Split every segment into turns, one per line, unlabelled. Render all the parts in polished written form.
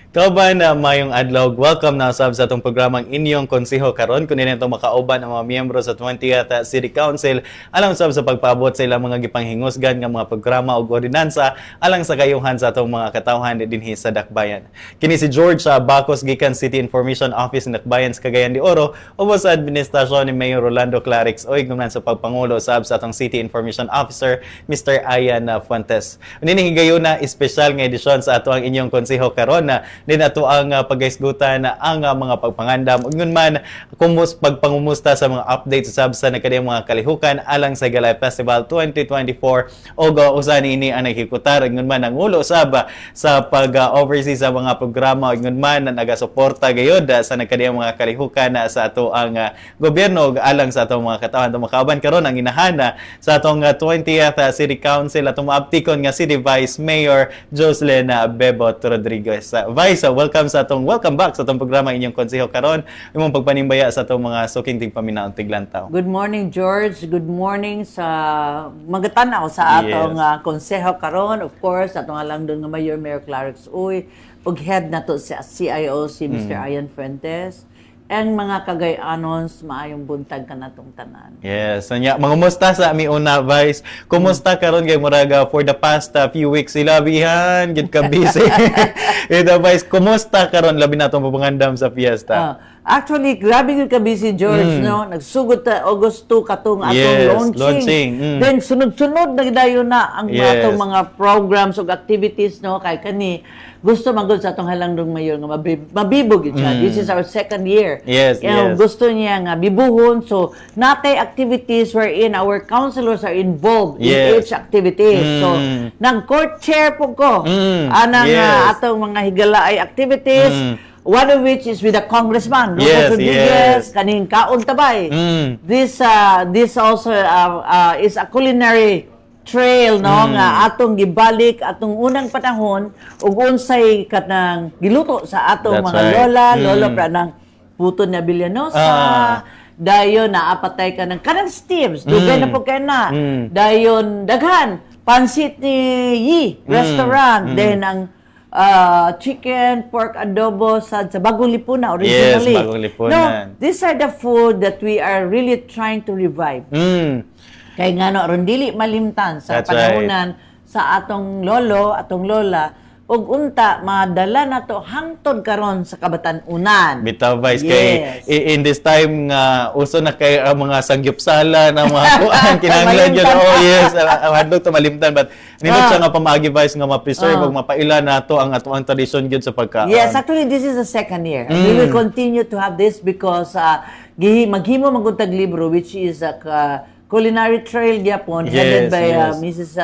Kauban na mayong adlaw, welcome na usab sa atong programang inyong konseho karon kunin nato makauban ang mga miyembro sa 20th City Council alang usab sa pagpaabot sa ilang mga gipanghingusgan nga mga programa ug ordinansa alang sa kayuhan sa atong mga katawhan dinhi sa Dakbayan. Kini si George Bacos gikan City Information Office ng Dakbayan sa Cagayan de Oro ubos sa administrasyon ni Mayor Rolando Clarix o ignuman sa pagpangulo usab sa atong City Information Officer Mr. Ayan Fuentes. Nini higayon na espesyal nga edisyon sa ato ang inyong konseho karon na din ato ang paghisgutan ang mga pagpangandam ug ngun man pagpangumusta sa mga updates usab sa nakadiyang mga kalihukan alang sa Galay Festival 2024 ug usa niini ang naghikutar ngun man ang ulo usab sa pag-oversee sa mga programa ug ngun man nagasuporta gayud sa nakadiyang mga kalihukan sa ato ang gobyerno ug alang sa atong mga katawhan makauban karon ang inahan sa atong 20th City Council atong maabtikon nga City Vice Mayor Jocelyn Bebot Rodriguez. Vice, welcome back sa atong programa inyong konseho karon. Imong pagpanimbaya sa atong mga suking tigpaminaon tiglantaw.
Good morning, George. Good morning sa magatanaw sa atong konseho karon. Of course, atong halangdon nga Mayor Clarix Uy, ug head nato sa CIO si Mr. Ayan Fuentes. Ang mga kagayanos, maayong buntag ka natong tanan.
Yes. Mangumusta sa ami una, Vice. Kumusta karon kay muraga for the past few weeks ilabihan, gid ka busy. Ito, Vice, kumusta karon labi natong pagpangandam sa fiesta?
Actually, grabe yung ka-busy, George, no? Nagsugod ta August 2 katong atong launching. Then, sunod-sunod na gidayon na ang atong mga programs o activities, no? Kay kani, gusto magod sa atong halangdong mayor nga mabibog siya. This is our second year.
Yes, yes.
Gusto niya nga bibuhon. So, natay activities wherein our councilors are involved in each activity. So, nag-court chair po ko. Anang atong mga higalaay activities. One of which is with the congressman, Lucas Rodriguez, kaning Kaon Tabay. This also is a culinary trail, no, nga atong gibalik atong unang panahon ug unsay kanang giluto sa atong mga lolo pra nang puto na Villanosa. Dayon naapatay ka ng kanang steams, dugay na po kay na. Dayon daghan pansit ni Yi restaurant, then ang chicken, pork adobo sa Bagong Lipunan originally.
Yes, Bagong Lipunan.
No, these are the food that we are really trying to revive. Kaya nga no, aron dili malimtan sa panahonan sa atong lolo, atong lola, ug unta madala nato hangtod karon sa kabatan-unan.
Bitaw, Vice, kay in this time nga uso na kay mga sangyupsala na mga kuan kinahanglan gyud. Yes, hadlok to malimtan, but nindot siya nga pamaagi, Vice, nga ma-preserve ug mapaila nato ang atong tradisyon gyud sa pagkaon.
Yes, actually this is the second year. And we will continue to have this because maghimo maguntag libro which is a culinary trail gyapon headed by Mrs.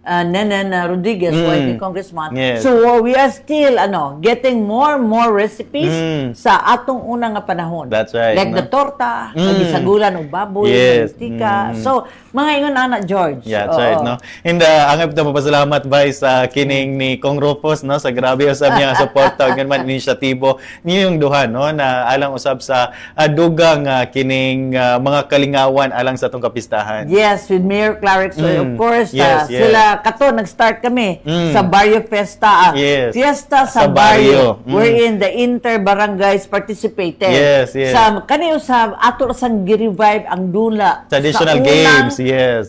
Nenen Rodriguez, YP Congressman. So we are still getting more recipes sa atong unang nga panahon.
That's right.
Like the torta, bisagulan og baboy, mantika. So mga ingon ana, George.
Yeah, that's right, no. And ang ito mapasalamat, Vice, sa kining ni Kong Rufus, no, sa grabe usab niya suporta ug man inisyatibo niyong duha, no, na alang usab sa dugang kining mga kalingawan alang sa atong kapistahan.
Yes, with Mayor Clarix, of course, sila kato nag-start kami sa Barrio Fiesta. Fiesta sa Barrio, wherein the inter-barangays participated. Sa kaniyo sa ato sang gi-revive ang dula
traditional games,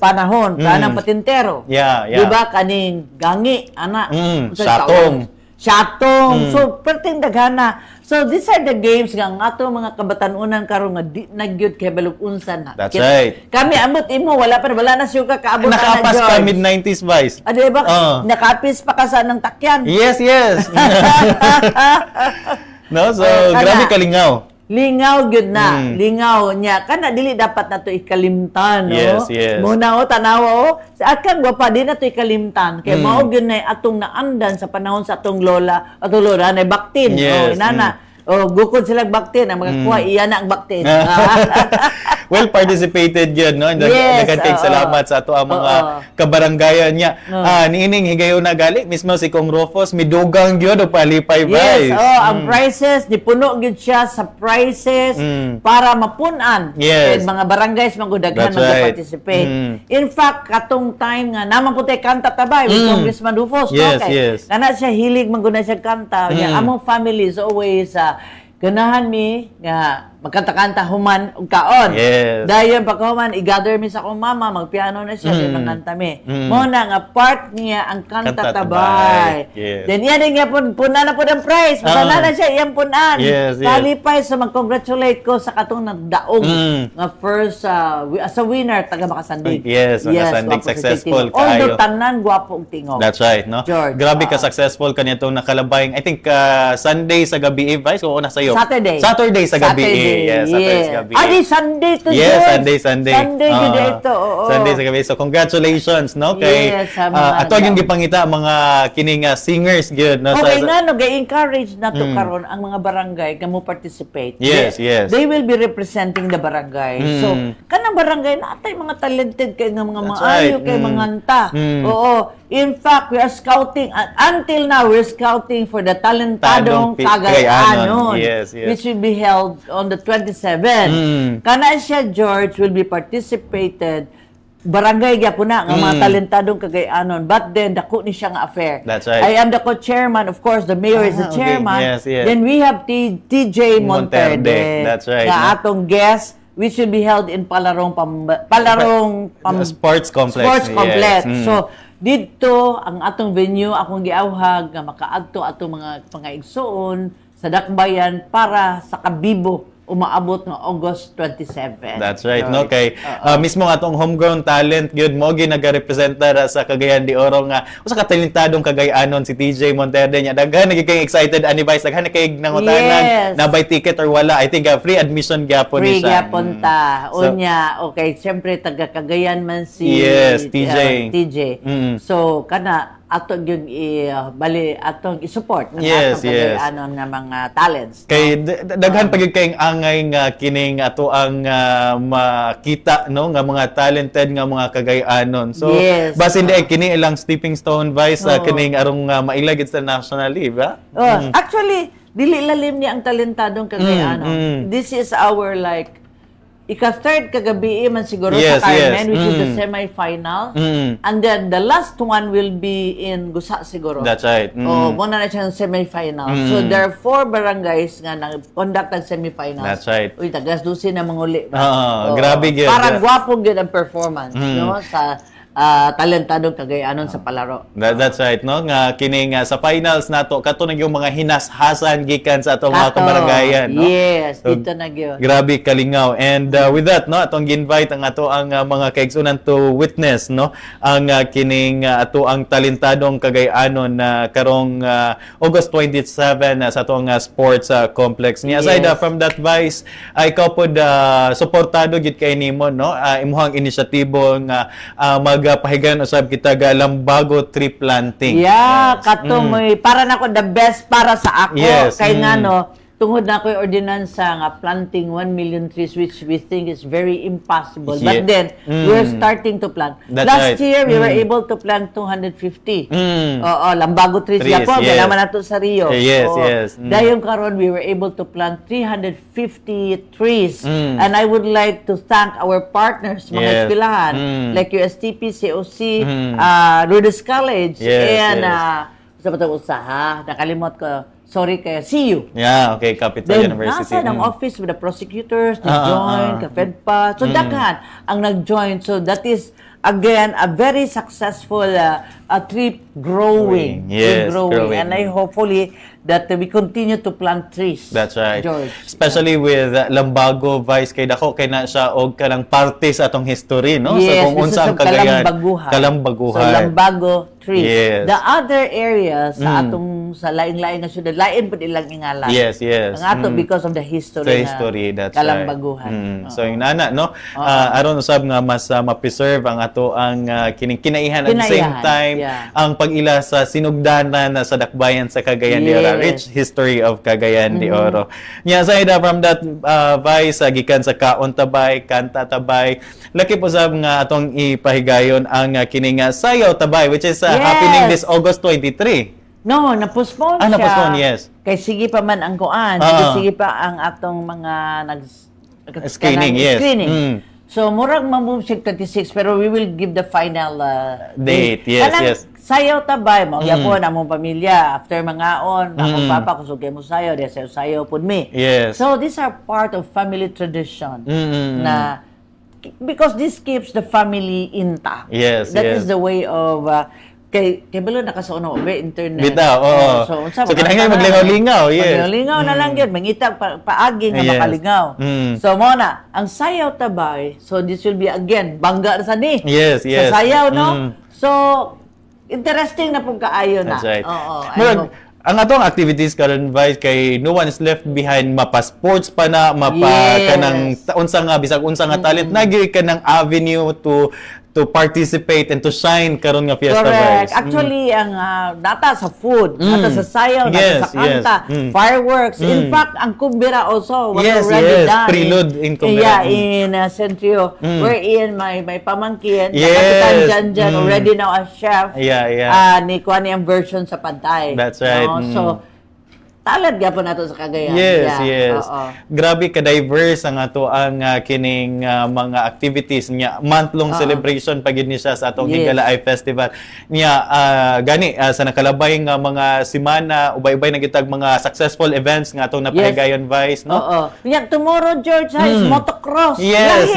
panahon kanang patintero. Diba kaning gangi ana, Shatong. So perting daghana. So these are the games nga ato mga kabatan-unan karon nga nagyud kay balog unsan na.
That's right.
Kami ambot imo wala na siya ka kaabot na
nakapas pa mid-90s, Vice.
Diba? Nakapis pa ka sa ng takyan.
Yes. No, so grabe kalingaw.
Lingaw gyud na. Lingaw niya kana dili dapat nato ikalimtan, no? Muna tanawa sa akang gwapa di nato ikalimtan kay mao gyud na atong naandan sa panahon sa atong lola at lola na baktin, inana. gukod silang baktin, ang mga kuha, iyan na ang baktin.
Well, participated yun, no?
Yes,
Nagkanting salamat sa ato ang mga kabaranggayan niya. Niining higayon na gali, mismo si Kong Rufus, midugang yun o palipay
prize. Yes, ang prizes, nipuno yun siya sa prizes para mapunan.
Yes.
Mga barangays, magudaghan mag-participate. In fact, katong time nga, naman po tayo kanta tabay with Congressman Rufus.
Yes, yes.
Kana siya hilig maguna siya kanta. Among family is always ganahan mi nga magkanta-kanta human og kaon.
Yes.
Dayon pagkahuman i-gather mi sa akong mama, magpiano na siya, magkanta mi. Mo na nga part niya ang kanta tabay.
Yes.
Then iya din nga puna na po ang prize. Masana na siya iyang punan.
Yes, yes.
Talipay so mag-congratulate ko sa katong nagdaog nga first as a winner taga Makasandig.
Yes, Makasandig successful
kaayo. Although tanan gwapo og tingog.
That's right, no?
George,
grabe ka successful kanitong nakalabayng. I think Sunday sa gabi, Vice, o na sayo.
Saturday sa gabi.
Yes, Saturday sa gabi.
Sunday to
yes,
Sunday.
Sunday
Ito.
Sunday sa gabi. So congratulations, no? Kay
yes,
ato yung gipangita mga kining singers gyud, no?
Okay nga no, ga-encourage na to karon ang mga barangay nga mo participate.
Yes, yes.
They will be representing the barangay. So kanang barangay natay mga talented kay nga mga maayo kay mga anta. Oo. In fact, we are scouting, until now, we're scouting for the Talentadong Cagayanon,
yes.
which will be held on the 27th. Kana siya, George, will be participated, barangay gyapon na, nga mga Talentadong Cagayanon, but then, dako ni siya nga affair.
That's right.
I am the co-chairman, of course, the mayor is the chairman.
Okay. Yes.
Then we have TJ Monterde.
That's right.
Nga atong guest, which will be held in Palarong
Sports Complex.
Yes.
Yes.
So, dito ang atong venue akong giawhag nga makaadto atong mga igsoon sa Dakbayan para sa Kabibo umaabot ng August 27.
That's right, no? Kay mismo atong homegrown talent gyud mo ginaga-representa sa Cagayan de Oro nga usa ka talentadong Cagayanon si TJ Monterde nya daghan naging excited advice daghan kay nangutanan na buy ticket or wala. I think free admission gyapon ni siya.
Free gyapon ta. Unya, okay, syempre taga Cagayan man si TJ. So kana ato yung bali atong i-support ng atong Cagayanon nga mga talents.
Kay daghan pagid kay angay nga kining ato ang makita no nga mga talented nga mga Cagayanon. So basin di kini ilang stepping stone Vice kining arong mailag sa nationally, ba?
Actually dili lalim ni ang talentadong Cagayanon. This is our like ika-third kagabi man siguro sa Carmen, which is the semi-final. And then the last one will be in Gusa siguro.
That's right.
Muna na siyang semi-final. So there are 4 barangays nga nag-conduct ng semi-finals.
That's right.
Uy, tagas-dusin na manguli.
Grabe yun.
Parang gwapo yun ang performance no? Sa talentadong Cagayanon sa palaro.
That's right, no? Nga kining sa finals nato kato na yung mga hinashasan gikan sa atong mga kabaranggayan, no?
Yes, so, dito na gyud.
Grabe kalingaw. And with that, no, atong gi-invite ang ato ang mga kaigsunan to witness, no? Ang kining ato ang talentadong Cagayanon na karong August 27 sa atong sports complex. Ni aside from that, Vice, ikaw pod suportado gid kay nimo, no? Imuhang inisyatibo nga pahigan usab kita ga lambago tree planting.
Kato may para nako the best para sa ako kay nga no tungod na ko'y ordinansa nga planting 1 million trees which we think is very impossible. But then we're starting to plant. Last year we were able to plant 250. Lambago trees yapon naman nato sa Rio. Dayon karon we were able to plant 350 trees. And I would like to thank our partners mga eskwelahan like USTP, COC, Lourdes College and sa patong usaha nakalimot ko. Sorry kaya CU.
Okay, Capital University.
Nasa ng office with the prosecutors, nag-join, ka-FEDPA. So, daghan ang nag-join. So, that is, again, a very successful tree growing. Growing. And I hopefully that we continue to plant trees.
That's right.
George.
Especially with Lambago, Vice, kay dako, kay na siya og kanang parte sa atong history, no?
Yes,
so, kung unsang Cagayan.
Kalambaguhan. So, Lambago tree. The other areas sa atong atong sa laing-laing nga syudad, lain pud ilang ingala.
Yes.
Ang ato because of the history.
The history, that's
kalambaguhan.
right. So yung nana, no? Aron usab nga mas ma-preserve ang ato ang kinaihan at the same time ang pag-ila sa sinugdanan sa dakbayan sa Cagayan de Oro, rich history of Cagayan de Oro. Nya sayda from that Vice gikan sa Kaon Tabay, Kanta Tabay, laki po sab nga atong ipahigayon ang kining Sayaw Tabay, which is happening this August 23.
No, na-postpone siya.
Na-postpone, yes.
Kay sige pa man ang kuan. Sige pa ang atong mga
screening, yes.
Screening. So, murag ma-move siya 26, pero we will give the final
date. Yes.
Sayaw Tabay, magyapon among pamilya. After mangaon, akong papa, kusugay mo sayaw, di sayaw pud me.
Yes.
So, these are part of family tradition na because this keeps the family intact.
Yes,
That is the way of kay balo nakasuno internet.
Bitaw, oo. So kinahanglan maglingaw-lingaw, yes.
Maglingaw na lang gyud, mangita paagi nga makalingaw. So mo na, ang Sayaw Tabay, so this will be again bangga na sa ni.
Yes.
Sa sayaw, no? So interesting na pug kaayo na.
That's right. Ang atong activities karon Vice kay no one is left behind, mapa sports pa na, kanang unsa nga bisag unsa nga talent nagyoy ka ng avenue to participate and to shine karon nga Fiesta
Correct.
Vice.
Actually, ang nata sa food, nata sa sayaw, nata sa kanta, fireworks. In fact, ang kumbira also was already done.
Prelude in kumbira.
In Centrio, wherein may pamangkin, Kapitan Janjan, already now a chef. Ni kuha niyang version sa pantay.
That's right.
So, talad gyapon nato sa Cagayan.
Yes. Grabe ka-diverse ang ato ang kining mga activities niya. Month-long celebration pagid ni siya sa atong Higalaay Festival. Niya gani sa nakalabay nga mga semana, ubay-ubay na gitag mga successful events nga atong napahigayon Vice, no?
Nya tomorrow George is motocross.
Yes.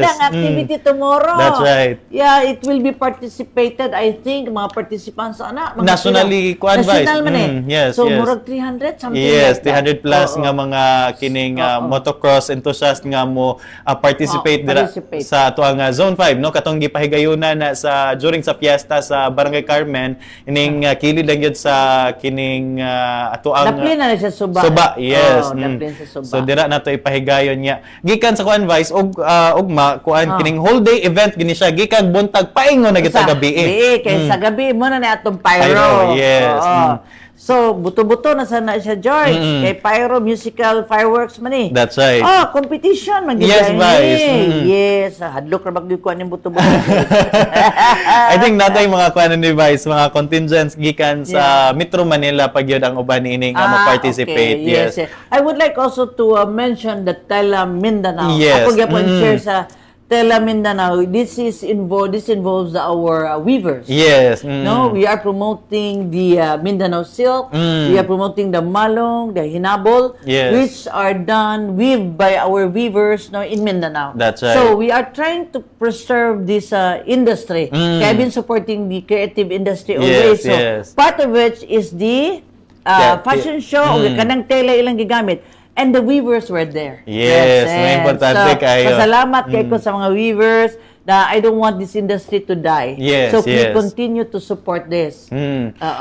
Ang activity tomorrow.
That's right.
Yeah, it will be participated, I think, mga participants
nationally kuan Vice.
National man
Yes.
So murag 300 something
yes,
like
300 plus nga mga kining motocross enthusiast nga mo participate dira sa ato ang Zone 5, no? Katong gipahigayunan na during sa fiesta sa Barangay Carmen, ining kilid lang yun sa kining ato ang
Daplin na siya Suba.
Yes.
Daplin sa Suba.
So dira nato ipahigayon niya. Gikan sa kuan Vice ugma kuan kining whole day event gini siya gikan buntag paingon na kita gabi.
Kay sa gabi mo na atong pyro.
Yes.
So, buto-buto na sana siya, George. Kay pyro, musical, fireworks man eh.
That's right.
Competition.
Yes, Vice.
Yes. Hadlok na magdikuan yung buto-buto.
I think natay mga kuan ni Vice, mga contingents gikan sa Metro Manila pag yun ang uban ini nga mo-participate.
Okay. Yes. I would like also to mention the Tela Mindanao.
Yes.
Ako gyapon share sa Tela Mindanao. This involves our weavers.
Yes.
No, we are promoting the Mindanao silk. We are promoting the malong, the hinabol, which are weaved by our weavers, no, in Mindanao.
That's right.
So we are trying to preserve this industry. Kaya I've been supporting the creative industry always. So part of which is the fashion show. Kanang tela ilang gigamit. And the weavers were there.
Yes, may importante kayo.
Pasalamat kayo sa mga weavers na I don't want this industry to die.
Yes,
so we continue to support this.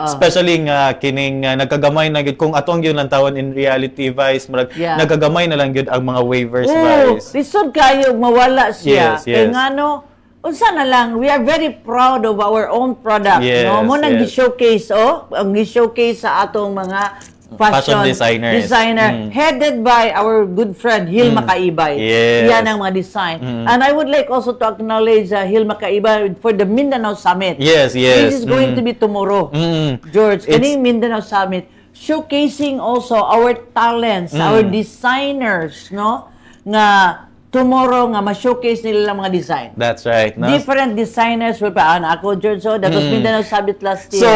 Especially nga kining nagkagamay na gyud kung atong gyud lang tawon in reality Vice, nagkagamay na lang gyud ang mga weavers Vice.
Lisod kayo mawala siya.
Yes.
Kaya ngano unsa na lang, we are very proud of our own product. No, mo nang gi-showcase ang gi-showcase sa atong mga fashion designer headed by our good friend Hilma Kaibay. Yan ang mga design. And I would like also to acknowledge Hilma Kaibay for the Mindanao Summit.
Yes.
This is going to be tomorrow. George, kaning Mindanao Summit showcasing also our talents, our designers, no? Nga tomorrow nga ma-showcase nila mga design.
That's right. No?
Different designers will pa ako George, that was Mindanao Summit last year.
So,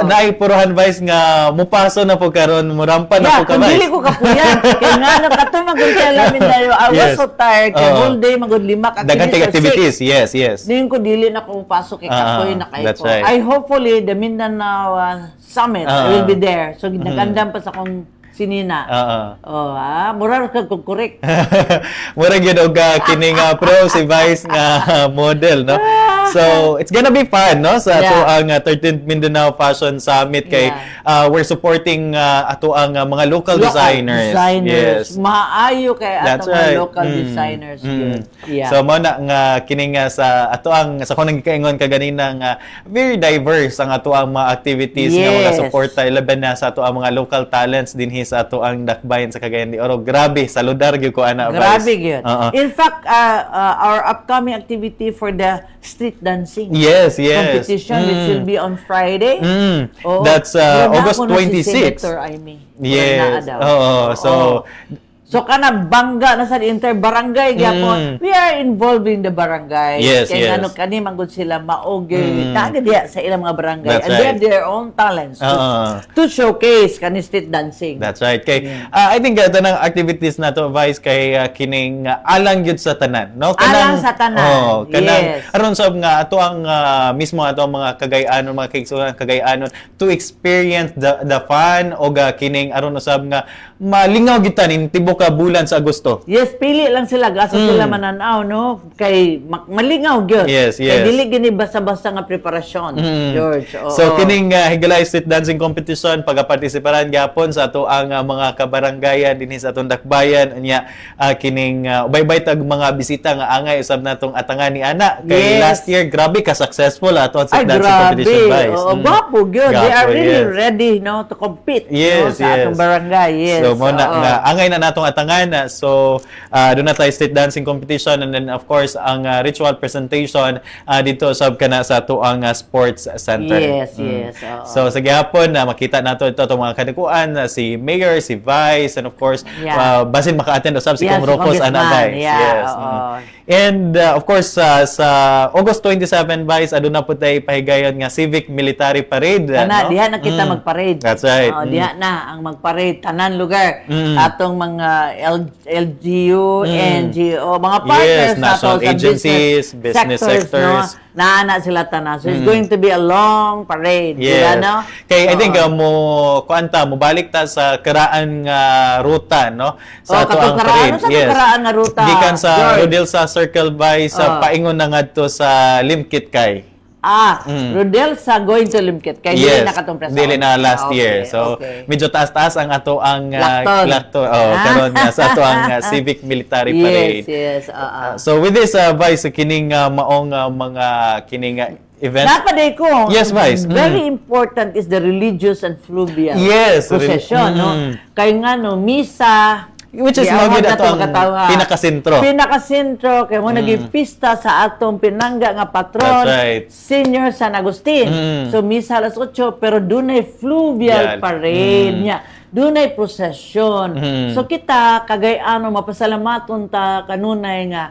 naipuruhan Vice nga mupaso na po karon, murampa na po ka Vice.
Dili ko kapuyan. Kaya nga katong magkala Mindanao, I was so tired. Kaya whole day magud 5
activities. Yes.
Din ko dili na ko pasok kay kapoy na kay ko.
Right.
I hopefully the Mindanao Summit will be there. So nagandam pa sa akong sinina. Mura ka correct.
Mura gyud og kining pro si Vice nga model, no? So, it's gonna be fun, no? Sa ato ang 13th Mindanao Fashion Summit kay we're supporting ato ang mga local designers.
Yes. Maayo kay ato mga local designers.
So, mo na nga kining sa ato ang sa kunang gikaingon kaganina nga very diverse ang ato ang mga activities nga mga suporta ilaban na sa ato ang mga local talents dinhi sa ato ang dakbayan sa Cagayan de Oro. Grabe, saludar gyud ko ana, Vice.
Grabe gyud. In fact, our upcoming activity for the street dancing competition, which will be on Friday.
That's August 26.
Yes. So kana bangga na sa inter-barangay gyapon. We are involving the barangay. Kaya ano kani manggod sila maog taga diya sa ilang mga barangay. And they have their own talents to showcase kani street dancing.
That's right. Kay I think tanang activities nato, Vice, kay kining alang gyud sa tanan, no?
Alang sa tanan.
Kanang aron sab nga ato ang mismo ato ang mga Cagayanon, mga kaigsunan Cagayanon to experience the fun o kining aron usab nga malingaw gyud tanin tibok ka bulan sa Agosto.
Yes, pili lang sila gasa sila mananaw, no? Kay malingaw gyud. Kay dili gini basta-basta nga preparasyon, George.
So kining Higala Street Dancing Competition pagapartisiparan gyapon sa ato ang mga kabarangayan dinhi sa atong dakbayan unya kining ubay-bay tag mga bisita nga angay usab natong atangan ni ana kay last year grabe ka successful ato sa dancing competition, Vice.
Gwapo gyud. They are really ready, no, to compete sa atong barangay.
So mo na nga angay na natong atangan. So doon na tayo street dancing competition and then of course ang ritual presentation dito sab kana sa ato ang sports center. So sa gihapon makita nato ito mga kadakuan si Mayor, si Vice, and of course basin maka-attend usab si Kong Rocos ana, Vice. And of course sa August 27, Vice, aduna po tayo pahigayon nga civic military parade.
Diha na kita magparade.
That's right.
Diha na ang magparade tanan lugar. Atong mga LGU, NGO, mga partners
national agencies, business sectors.
Naana sila tanan. So it's going to be a long parade. No?
Kay I think mo balik ta sa karaan nga ruta, no? Sa ato ang parade.
Karaan nga ruta.
Gikan sa Rodel sa Circle by sa paingon na ngadto sa Limkit kay.
Rodel sa going to Limkit kay dili na katong present.
Dili na last year. So medyo taas-taas ang ato ang lakton. Karon sa ato ang civic military parade. So with this Vice kining maong mga kining event.
Napaday ko.
Yes, Vice.
Very important is the religious and fluvial procession, no? Kay nga no misa,
which is magid ato ang pinakasentro.
Pinakasentro kay mo naging pista sa atong pinangga nga patron, Senior San Agustin. So misa alas 8 pero dunay fluvial parade niya. Dunay procession. So kita Cagayano mapasalamaton ta kanunay nga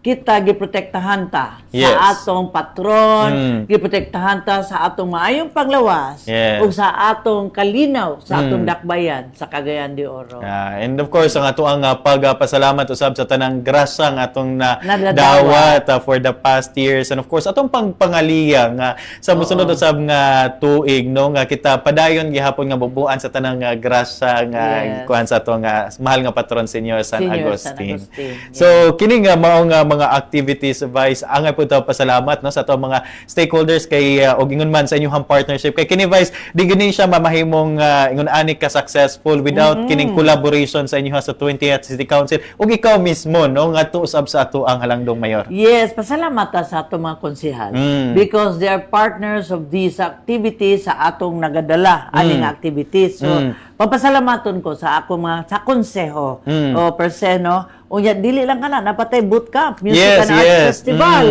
kita giprotektahan ta sa atong patron, giprotektahan ta sa atong maayong panglawas ug sa atong kalinaw sa atong dakbayan sa Cagayan de Oro.
And of course ang ato ang pagpasalamat usab sa tanang grasya nga atong dawat for the past years, and of course atong pangaliya nga sa mosunod usab nga tuig, no, nga kita padayon gihapon nga bubuan sa tanang grasya nga kuan sa atong mahal nga patron Senior San Agustin. So kini nga mao nga mga activities, Vice, angay po tayo pasalamat, no, sa ato mga stakeholders kay og ingon man sa inyong partnership kay kini, Vice, di gani siya mamahimong ingon ani ka successful without kining collaboration sa inyo sa 20th City Council ug ikaw mismo, no, nga usab sa ato ang Halangdong Mayor.
Yes, pasalamat ta sa ato mga konsehal because they are partners of these activities sa atong nagadala aning activities. So papasalamaton ko sa ako mga sa konseho o per se, no. Unya dili lang kana napatay bootcamp, music and arts festival,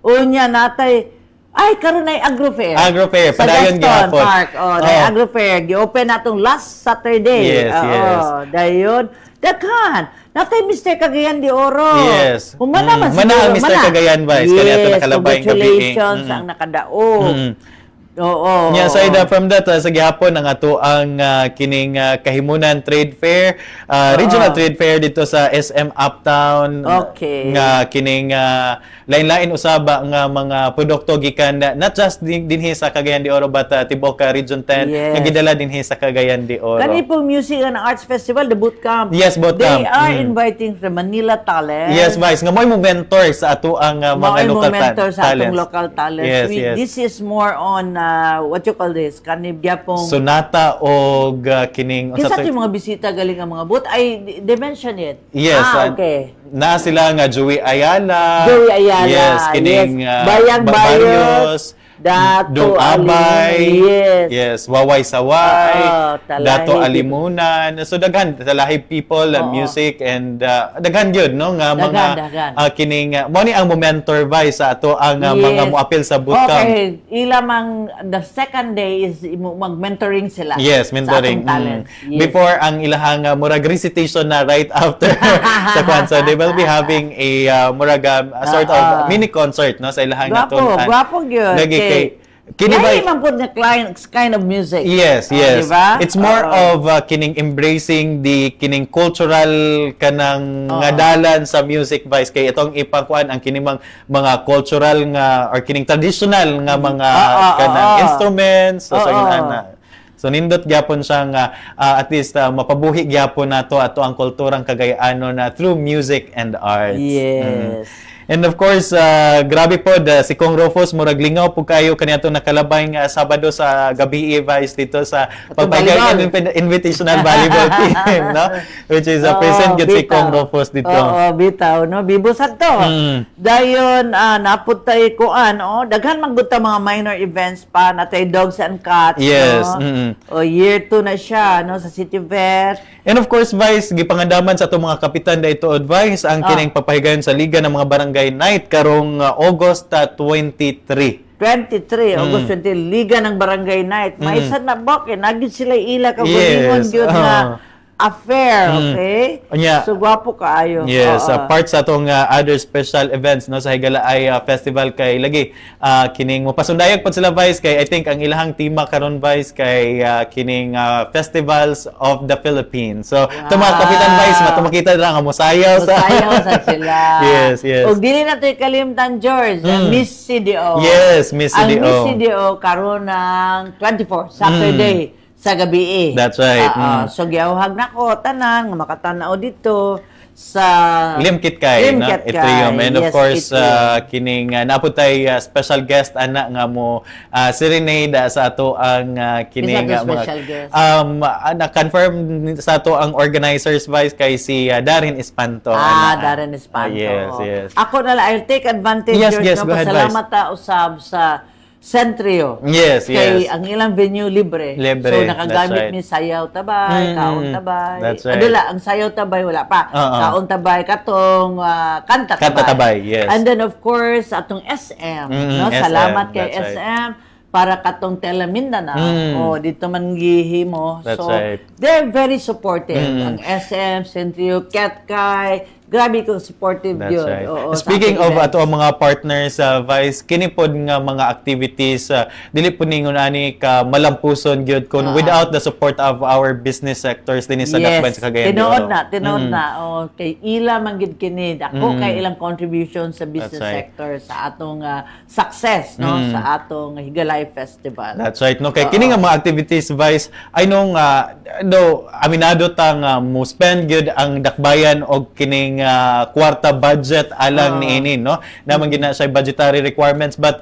unya natay karon nay agrofair.
Agrofair padayon gyapon.
Park, agrofair gi-open natong last Saturday. Dayon daghan natay Mr. Cagayan de Oro.
Humana man Mr. Cagayan, Vice, kani ato nakalabayng gabi.
Congratulations ang nakadaog. Oo.
Yeah, so from that sa gihapon ang ato ang kining Kahimunan Trade Fair, regional trade fair dito sa SM Uptown.
Okay.
Nga kining lain-lain usaba nga mga produkto gikan not just dinhi sa Cagayan de Oro but tibuok Region 10 nga gidala dinhi sa Cagayan de Oro.
Kani pong Music and Arts Festival, the boot camp.
Yes, boot camp.
They are inviting from Manila talent.
Yes, Vice. Nga mo mentor sa ato ang mga local
mentor sa atong
talents.
local talents.
Yes.
This is more on what you call this? Kanib gyapong
Sonata o kining
Kisa yung mga bisita galing ang mga booth ay they mention it.
Yes.
Okay.
Na sila nga Joey Ayala.
Yes,
kining
Bayang Bayos.
Dato Abay, yes, Waway Saway, Dato Alimunan. So daghan talahib people, music and daghan gyud no nga mga kining mo ni ang mentor by sa ato ang mga moapil sa bootcamp.
Okay, ilamang the second day is mag-mentoring sila.
Yes, mentoring. Before ang ilahang murag recitation na right after sa kwansa, they will be having a murag sort of mini concert no sa ilahang naton.
Gwapo gyud. Kaya man po na kind of music.
Yes.
Diba?
It's more of kining embracing the kining cultural kanang nga dalan sa music vice kay itong ipangkuan ang kining mga cultural nga or kining traditional nga mga kanang instruments so So nindot gyapon siya nga at least mapabuhi gyapon nato ato ang kulturang Cagayano na through music and arts.
Yes.
And of course, grabe po si Kong Rufus, murag lingaw po kayo kaniya nakalabay nga Sabado sa gabi Vice dito sa pagpagay invitational volleyball team, no? Which is present good si Kong Rufus dito.
Bitaw, no? Bibusat to. Dayon, napod tayo kuan, daghan magbuta mga minor events pa, natay Dogs and Cats,
yes.
no? Year 2 na siya, no? Sa City Vet.
And of course, Vice, gipangandaman sa itong mga kapitan da ito advice ang kining papahigayon sa Liga ng mga Barangay Night karong August 23.
August 20, Liga ng Barangay Night. Maisan na bok, nagid sila ila ka gulingon gyud na affair, okay? So gwapo kaayo.
Yes, part sa atong other special events no sa Higala ay festival kay lagi kining mapasundayag pod sila Vice kay I think ang ilahang tema karon Vice kay kining Festivals of the Philippines. So itong mga kapitan Vice matumakita ra nga mosayaw sa
sila.
Yes.
Og dili na toy kalimtan George, Miss CDO.
Yes, Miss CDO.
Ang Miss CDO karon ng 24 Saturday sa gabi.
That's right.
So giawhag nako tanan nga makatan-aw dito sa
Limkit kay no Etrium and of course kining napud tay special guest ana nga mo serenade sa ato ang kining na-confirm sa ato ang organizers Vice kay si Darren Espanto.
Darren Espanto.
Yes.
Ako na I'll take advantage no pasalamat ta usab sa Centrio.
Yes.
Kay ang ilang venue libre. So nakagamit ni sayaw tabay, kaon tabay.
That's right.
Adula ang sayaw tabay wala pa. Kaon tabay katong kanta
tabay. Yes.
And then of course atong SM, no? Salamat kay SM para katong Tela Mindanao. Dito man gihimo. So they're very supportive. Ang SM, Centrio, Ketkay, grabe kong supportive
That's
yun.
Right.
Speaking
of ato ang mga partners Vice, kini pod nga mga activities dili po ningon ani ka malampuson gyud kun without the support of our business sectors dinhi sa Dakbayan sa Cagayan de Oro.
Tinood na. Kay ila man gyud kini dako kay ilang contribution sa business sector sa atong success no sa atong Higalay Festival.
That's right. No kay kini nga mga activities Vice I know aminado ta nga mo spend gyud ang Dakbayan og kining kwarta budget alang niini no naman gina say budgetary requirements but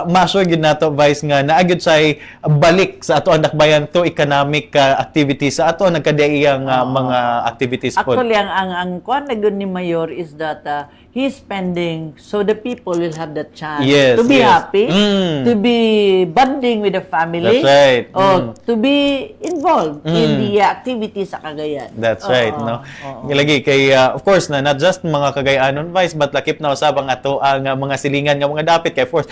ma-sure gid nato Vice nga naagid say balik sa ato ang Dakbayan to economic activities sa ato nagkadaiyang mga activities po.
Actually ang kuan na ni Mayor is that he's spending so the people will have the chance to be happy, to be bonding with the family.
That's right.
To be involved in the activities sa Cagayan.
That's right, no. Lagi kay of course na not just mga Cagayanon Vice but lakip na usab ang ato ang mga silingan nga mga dapit kay of course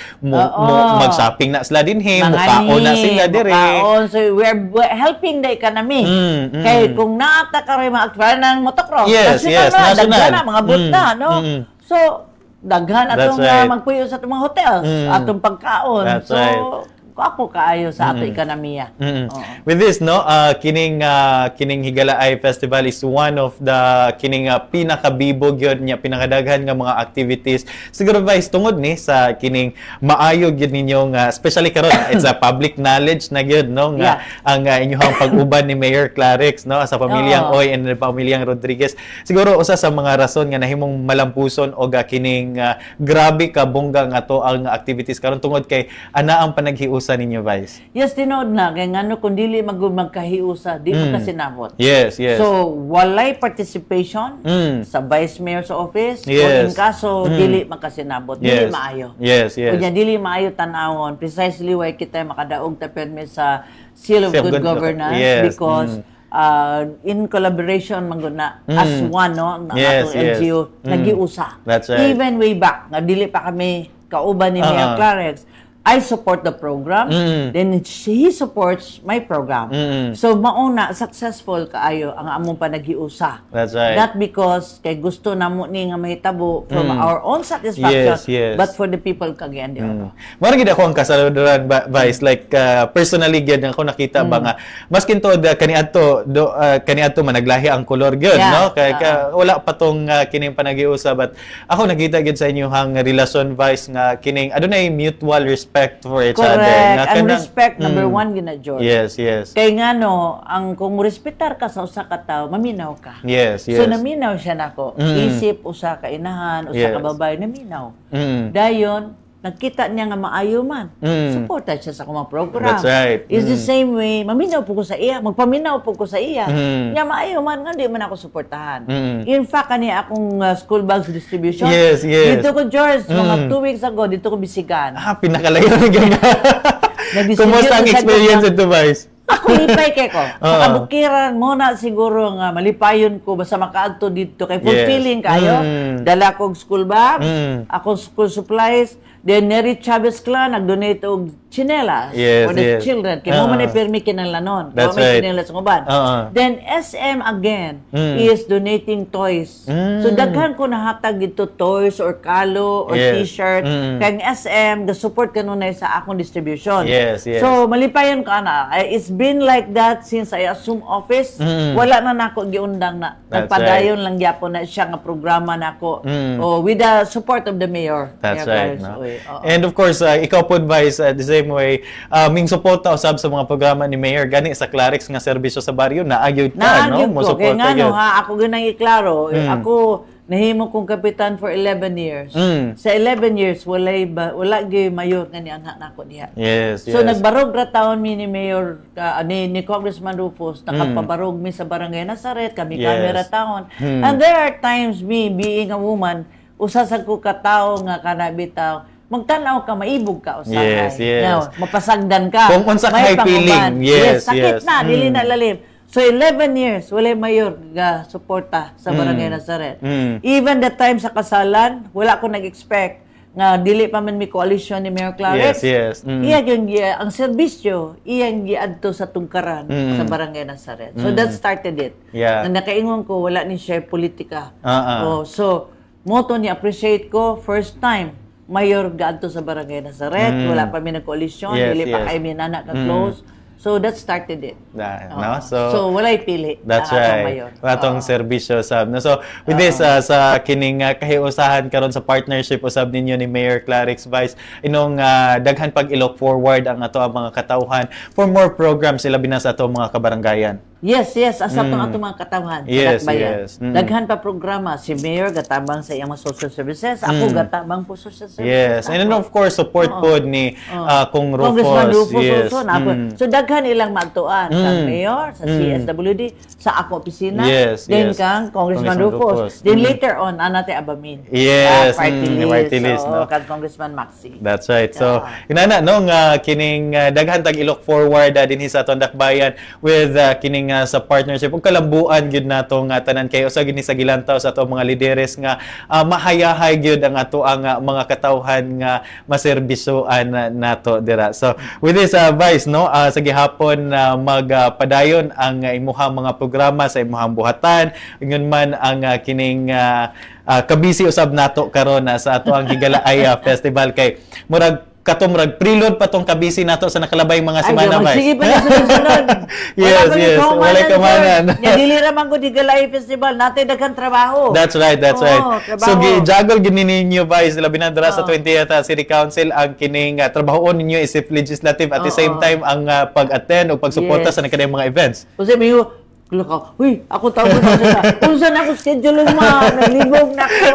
mag-shopping na sila dinhi, mukaon na sila dire.
So we're helping the economy. Kay kung naata ka ray mga activity ng motocross, national na mga buta, no. So daghan atong magpuyo sa atong mga hotels, atong pagkaon.
That's
so
right.
ako kaayo sa ato ekonomiya.
With this, no, kining Higalaay Festival is one of the kining pinakabibog yun niya, pinakadaghan nga mga activities. Siguro Vice, tungod ni sa kining maayog yun ninyong, especially karon it's a public knowledge na yun, no, nga ang inyong pag-uban ni Mayor Clarix, no, sa pamilyang Oy and pamilyang Rodriguez. Siguro usa sa mga rason nga nahimong malampuson o kining grabe ka bongga nga to ang activities karon tungod kay ana ang panaghiusa ninyo, Vice.
Yes, tinood na kay ngano kun dili magkahiusa, di makasinabot.
Yes.
So walay participation sa Vice Mayor's office o in kaso dili makasinabot, dili maayo.
Yes.
Kunya dili maayo tan-awon precisely why kita makadaog ta permi sa Seal of Good Governance because in collaboration mangguna as one, no, ang atong LGU nagiusa.
That's right.
Even way back nga dili pa kami kauban ni Mayor Clarix, I support the program, then he supports my program. So mauna successful kaayo ang among panaghiusa.
That's right.
Not because kay gusto namo ni nga mahitabo from our own satisfaction, but for the people kagyan di ano.
Mara gid ako ang kasaluduran, Vice, like personally gid ako nakita ba nga maskin to kaniadto managlahi ang kolor gyud, no, kay wala pa tong kining panaghiusa, but ako nakita gid sa inyohang relasyon, Vice, nga kining adunay mutual respect for each other.
And respect, number one, gina, George.
Yes.
Kaya nga, no, kung respetar ka sa usa ka tawo, maminaw ka.
Yes.
So, naminaw siya nako. Isip, usa ka inahan, usa ka babae, naminaw. Dayon, nagkita niya nga maayo man. Supportan siya sa kumang program.
That's right.
It's the same way, maminaw po ko sa iya, magpaminaw po ko sa iya. Nga maayo man, nga di man ako suportahan. In fact, kani akong school bags distribution.
Yes.
Dito ko, George, mga 2 weeks ago, dito ko bisigan.
Pinakalayo na ganyan. Kumusta ang experience ito, Vice?
Ako lipay kay ko. Sa kabukiran mo na siguro nga malipayon ko basta makaadto dito kay fulfilling kayo. Dala kog school bag, ako school supplies, then Neri Chavez Clan nag-donate og chinelas for the children. Kaya mo man ipirmi kinalanon.
That's
may
right.
chinelas ng uban. Then SM again is donating toys. So daghan ko nahatag dito toys or kalo or t-shirt. Kaya SM, the support kanunay sa akong distribution. So malipayon ka na. It's been like that since I assume office. Wala na nako giundang na. Nagpadayon lang gyapon na siya nga programa nako with the support of the mayor.
That's right. No? And of course, ikaw po, Vice, the same way, ming suporta usab sa mga programa ni Mayor gani sa Clarix nga serbisyo sa baryo naagyo ka, no? Mo
suporta gyud. Kaya nga ako ginang iklaro, ako nahimo kong kapitan for 11 years. Sa 11 years wala gyud mayor nga ni anak nako diha. So nagbarog ra taon mi ni Mayor ni Congressman Rufus, nakapabarog mi sa Barangay Nazaret, kami kamera taon. And there are times me being a woman, usasag ko ka tawo nga kanabitaw magtanaw ka, maibog ka usahay. Now, mapasagdan ka.
Kung unsa kay feeling.
Sakit na, dili na lalim. So 11 years wala mayor ga suporta sa Barangay Nazaret. Even the time sa kasalan, wala ko nag-expect nga dili pa man mi koalisyon ni Mayor Clarix. Iya yung ang serbisyo, iyang giadto sa tungkaran sa Barangay Nazaret. So that started it. Na nakaingon ko wala ni siya politika. So moto ni appreciate ko first time mayor gadto sa Barangay Nazaret, wala pa mi nagkoalisyon, dili pa kay mi nana ka close. So that started it.
No?
So walay pili.
That's right. Atong serbisyo sab. No? So with this sa kining kahiusahan karon sa partnership usab ninyo ni Mayor Clarix, Vice, inong daghan pag i-look forward ang ato ang mga katawhan for more programs sila binas ato mga kabaranggayan.
Yes, asa ato mga katawhan sa Dakbayan. Daghan pa programa si Mayor gatabang sa iyang social services, ako gatabang po social services.
And then of course support po ni Kung Rufus.
Congressman Rufus So daghan ilang magtuan kang Mayor sa CSWD sa ako opisina, then kang Congressman Rufus. Then later on anate abamin.
Party list, no?
Kang Congressman Maxi.
That's right. So inana no nga kining daghan tag i-look forward dinhi sa atong Dakbayan with kining sa partnership ug kalambuan gyud nato nga tanan kay usa gini sa gilantaw sa ato mga lideres nga mahayahay gyud ang ato ang mga katawhan nga maserbisoan nato dira. So with this Vice, no, sa gihapon magpadayon ang imuhang mga programa sa imuhang buhatan ingon man ang kining kabisi usab nato karon sa ato ang Higalaay Festival kay murag katumrag preload pa tong kabisi nato sa nakalabay mga semana, Vice.
Sige pa na sunod.
Yes. Walay kamanan.
Ya dili ra man ko di Galay Festival, natin daghang trabaho.
That's right.
Trabaho.
So gi-juggle gini ninyo, Vice, labi na dira sa 20th City Council ang kining trabahoon ninyo isip legislative at the same time ang pag-attend o pagsuporta sa nakadayang mga events.
Kasi may uy, ako tawag na siya. Kung saan ako schedule mo, nalibog na ko.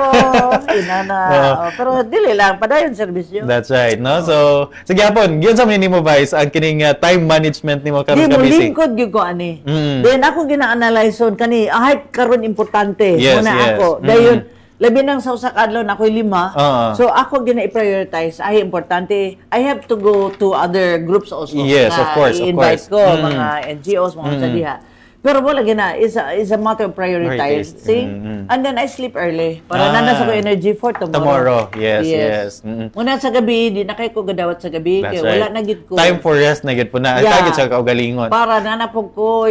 Pero dili lang, padayon servisyo.
That's right, no? So, sige hapon, yun sa mga mo, Vice, ang kining time management ni mo karon ka busy.
Di mo lingkod yun ko, ani. Then ako gina-analyze on kani, karon importante. Muna ako. Dayon, labi nang sa usa ka adlaw na ako'y 5. So ako gina-prioritize importante. I have to go to other groups also.
Yes, of course.
I-invite ko mga NGOs, mga sa diha. Pero wala gina is a matter of prioritizing. And then I sleep early para nasa ko energy for tomorrow.
Yes.
Muna sa gabi, di na kay ko gadawat sa gabi kay wala na gid ko.
Time for rest na gid po na. Tagit sa kaugalingon.
Para nanapog ko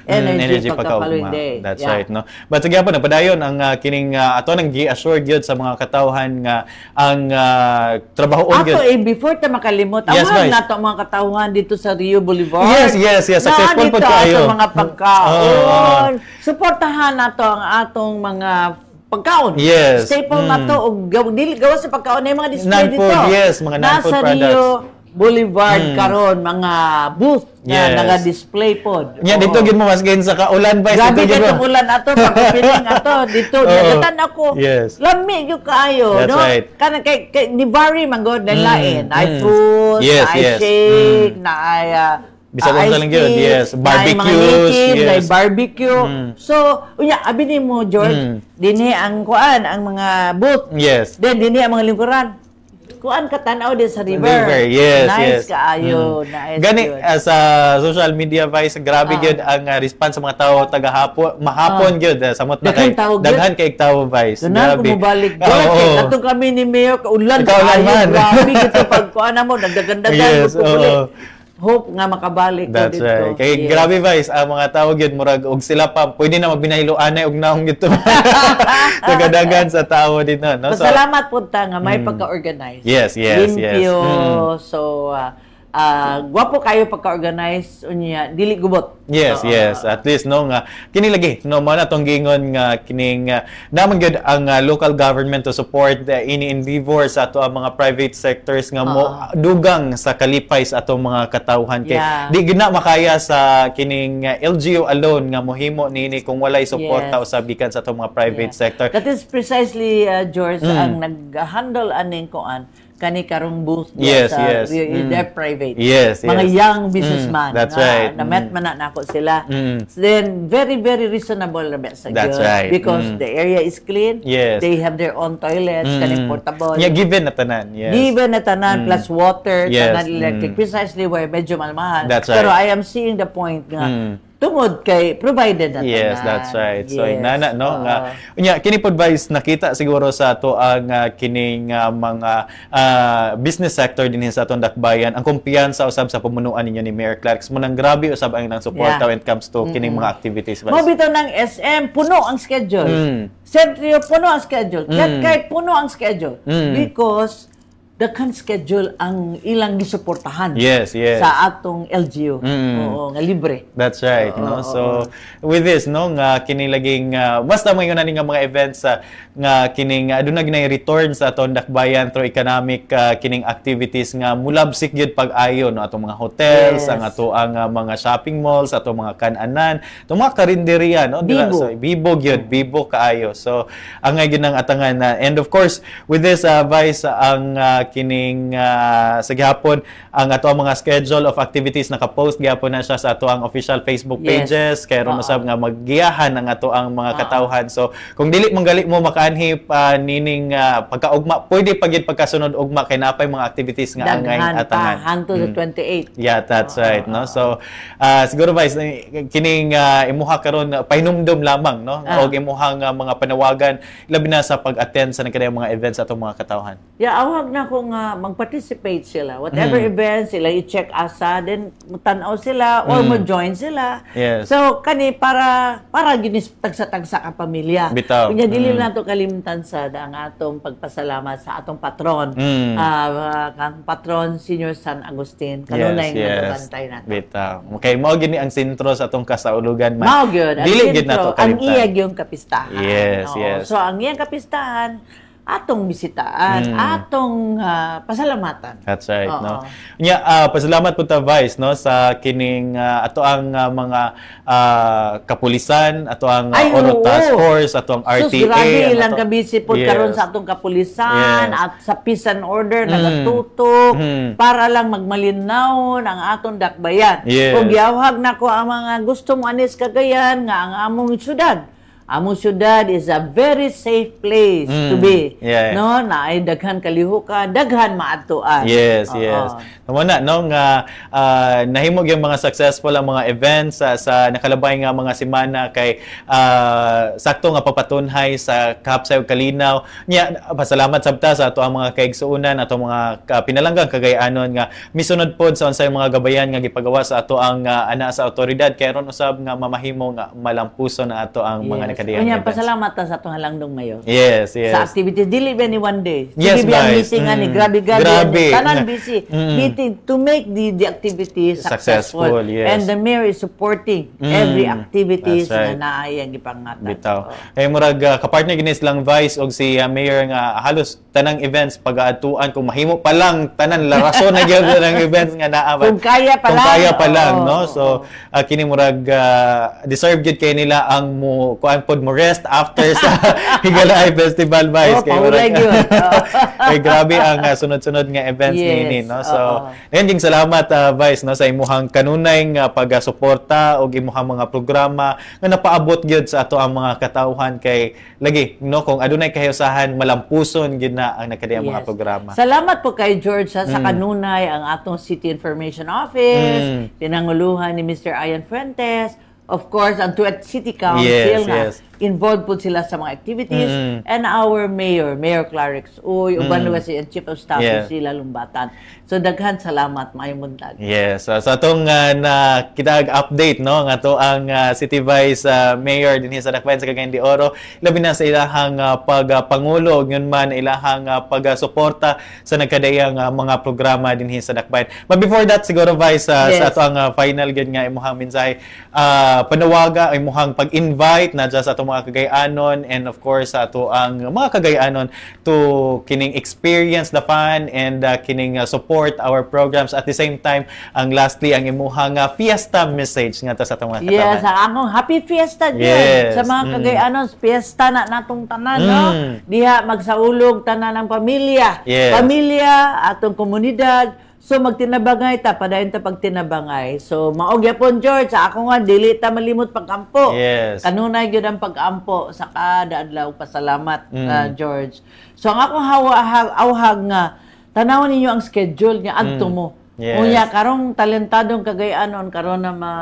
energy pagka-following day.
That's right, no? But sige po, napadayon ang kining ato nang gi-assure gyud sa mga katawhan nga ang trabahoon gyud.
Before ta makalimot, awag nato mga katawhan dito sa Rio Boulevard.
Yes. Successful po kayo.
Mga pagkaon. Suportahan nato ang atong mga pagkaon.
Yes.
Staple nato og dili gawas sa pagkaon na mga display
non-food,
dito.
Yes, mga non-food
nasa
products.
Rio Boulevard karon mga booth na naga-display pod.
Dito gid mo mas gain sa kaulan ba?
Grabe ka ulan ato, pagpiling ato dito. Nagatan ako. Lami gyud kaayo, no?
Right.
Kana kay ni vary man god lain. Ay fruit, ay shake, na ay
bisag unsa lang gyud. Yes, barbecues,
ay barbecue. So, unya abi ni mo George, dinhi ang kuan ang mga booth.
Yes.
Then dinhi ang mga lingkuran. Kuan ka tanaw din sa river. Nice kaayo. Nice.
Gani sa social media, Vice, grabe gyud ang response sa mga tao tagahapon, mahapon gyud samot na kay daghan kay tawo, Vice.
Grabe. Mubalik gyud. Ato kami ni Mayor kaulan kaayo. Grabe gito pag kuan mo nagdagandagan mo hope nga makabalik
That's dito. Right. Kay grabe, Vice, ang mga tao gyud murag og sila pa pwede na magbinahiloanay og naong gito. Tagadagan sa tao dito, no?
Salamat po ta nga may pagka-organize.
Yes.
Limpyo. So gwapo kayo pagka-organize unya dili gubot.
Yes. At least no nga kini lagi no mo na tong gingon nga kining naman gyud ang local government to support ini endeavor sa ato ang mga private sectors nga mo dugang sa kalipay sa atong mga katawhan kay di gina makaya sa kining LGU alone nga mohimo nini kung walay suporta usab gikan sa atong mga private sector.
That is precisely George ang nag-handle aning kuan kani karong booth sa they're private. Mga young businessman.
That's right.
Na-met man na ako sila. Then very reasonable na sa
That's right.
Because the area is clean. They have their own toilets, kani portable.
Given na tanan.
Given na tanan plus water, tanan electric. Precisely where medyo malmahal. Pero I am seeing the point nga tungod kay provided na tanan.
That's right. So inana no nga unya kini pod, Vice, nakita siguro sa ato ang kining mga business sector dinhi sa atong dakbayan ang kumpiyansa usab sa pamunuan ninyo ni Mayor Clark. Mo nang grabe usab ang nang suporta when it comes to kining mga activities, Vice.
Mo bitaw ng SM puno ang schedule. Sentrio puno ang schedule. Kahit puno ang schedule because daghan schedule ang ilang gisuportahan sa atong LGU. Oo, nga libre.
That's right, no? So with this no nga kini laging basta mo ingon nga mga events nga kining aduna ginay return sa atong dakbayan through economic kining activities nga mulabsik gyud pag-ayo no atong mga hotels, ang ato ang mga shopping malls, atong mga kan-anan, atong mga karinderya no dira so bibo gyud, bibo kaayo. So ang gyud nang atangan and of course with this Vice ang kining sa gihapon ang ato ang mga schedule of activities naka-post gihapon na siya sa ato ang official Facebook pages kay ron usab nga maggiyahan ang ato ang mga katawhan. So kung dili manggali mo makaanhi nining pagkaugma pwede pagid pagkasunod ugma kay napay mga activities nga angay atangan
hangtod sa 28.
That's right, no? So siguro, Vice, kining imuha karon pahinumdum lamang no og imuhang mga panawagan labi na sa pag-attend sa nakadayang mga events atong mga katawhan.
Awag na ko ako nga mag-participate sila. Whatever events sila i-check asa, then tanaw sila or mo-join sila.
Yes.
So kani para ginis tagsa-tagsa ka pamilya.
Bitaw.
Kunya dili nato kalimtan sa ang atong pagpasalamat sa atong patron. Kang patron Senior San Agustin kanunay nga bantay nato.
Bitaw. Okay, mao gini ang sentro sa atong kasaulugan man.
Mao gyud
Dili gid nato
ang
kalimtan.
iyag yung kapistahan.
Yes, yes.
So ang iyang kapistahan atong bisitaan, atong pasalamatan.
That's right, no. Nya pasalamat po ta Vice no sa kining ato ang mga kapulisan, ato ang Oro Task Force, ato ang RTA.
So grabe ilang kabisi po karon sa atong kapulisan at sa peace and order nagatutok para lang magmalinawon ang atong dakbayan. Ug giyawhag nako ang mga gusto mo anis Cagayan nga ang among syudad. Among syudad is a very safe place to be. No, na ay daghan kalihukan, daghan maadtuan.
Yes. Tama na no nga nahimog yung mga successful ang mga events sa nakalabay nga mga semana kay sakto nga papatunhay sa Kapsay ug Kalinaw. Nya pasalamat sabta sa ato ang mga kaigsuonan, ato mga pinalanggang Cagayanon nga misunod pod sa unsay mga gabayan nga gipagawa sa ato ang ana sa awtoridad kay ron usab nga mamahimo nga malampuson na ato ang mga
Kanya pasalamat ta sa atong halangdong mayor.
Yes.
Sa activities dili ba ni one day.
Yes, guys.
Meeting ani grabe. Tanan busy. Meeting to make the activities successful.
Yes.
And the mayor is supporting every activities na naay ang gipangatan.
Bitaw. Kay murag kapartner ginis lang Vice og si mayor nga halos tanang events pag-aatuan kung mahimo pa lang tanan la rason na gyud ng events nga naa.
Kung kaya pa lang.
No. So kini murag deserve gyud kay nila ang mo pod mo rest after sa Higalaay Festival Vice kay kay grabe ang sunod-sunod nga events nini no. So ending salamat Vice no sa imuhang kanunay nga pagsuporta og imuhang mga programa nga napaabot gyud sa ato ang mga katawhan kay lagi no kung adunay kahiusahan malampuson gyud na ang nakadiyang mga programa.
Salamat po kay George sa kanunay ang atong City Information Office, pinanguluhan ni Mr. Ian Fuentes. Of course, ang Tuat City Council involved po sila sa mga activities and our Mayor Clarix Uy, uban luwas si Chief of Staff sila Lumbatan. So daghan salamat maayong buntag.
Yes. So atong na kita update no nga to ang City Vice Mayor dinhi sa Dakbayan sa Cagayan de Oro labi na sa ilahang pagpangulo ngun man ilahang pagsuporta sa nagkadayang mga programa dinhi sa Dakbayan. But before that siguro Vice sa ato ang final gyud nga imong mensahe panawaga ay imong pag-invite na sa atong mga Cagayanon and of course sa ato ang mga Cagayanon to kining experience the fun and kining support our programs at the same time ang lastly ang imuhang fiesta message nga sa atong mga katawhan.
Yes, ang among happy fiesta sa mga Cagayanon, fiesta na natong tanan no. Diha magsaulog tanan ng pamilya. Pamilya atong komunidad. So magtinabangay ta padayon ta pagtinabangay. So maog yapon George sa ako nga dili ta malimot pag-ampo. Kanunay gyud ang pag-ampo sa kada adlaw pasalamat George. So ang akong awhag nga tanawon ninyo ang schedule nga adto mo. Unya karong talentadong Cagayanon karon na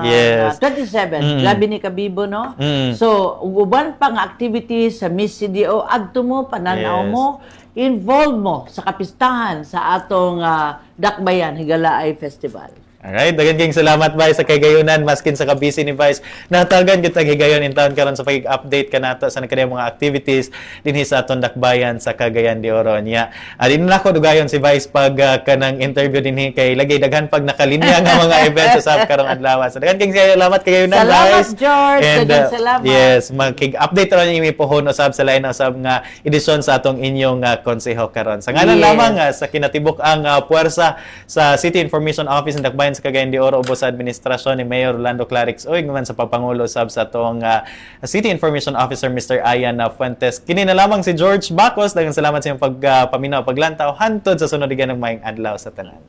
27 labi ni Kabibo no. So uban pang activities sa Miss CDO adto mo pananaw mo. Involve mo sa kapistahan sa atong Dakbayan Higalaay Festival.
Alright, daghang kayong salamat Vice sa kagayunan maskin sa kabisi ni Vice. Natagan kita higayon in town karon sa pag-update kanato sa nakadayang mga activities dinhi sa aton Dakbayan sa Cagayan de Oro niya. Din na ko dugayon si Vice pag kanang interview dinhi kay lagay daghan pag nakalinya nga mga events sa karong adlaw. So daghang kayong salamat kagayunan Vice.
Salamat George, daghang salamat.
Yes, mag-update ra ni pohon usab sa lain usab nga edisyon sa atong inyong konseho karon. Sa ngalan lamang sa kinatibuk ang puwersa sa City Information Office ng Dakbayan sa Cagayan de Oro ubos sa administrasyon ni Mayor Rolando Clarix Uy man sa papangulo sab sa atong City Information Officer Mr. Ian Fuentes. Kini na lamang si George Bacos. Daghang salamat sa iyong pagpaminaw paglantaw hantod sa sunod nga ng maayong adlaw sa tanan.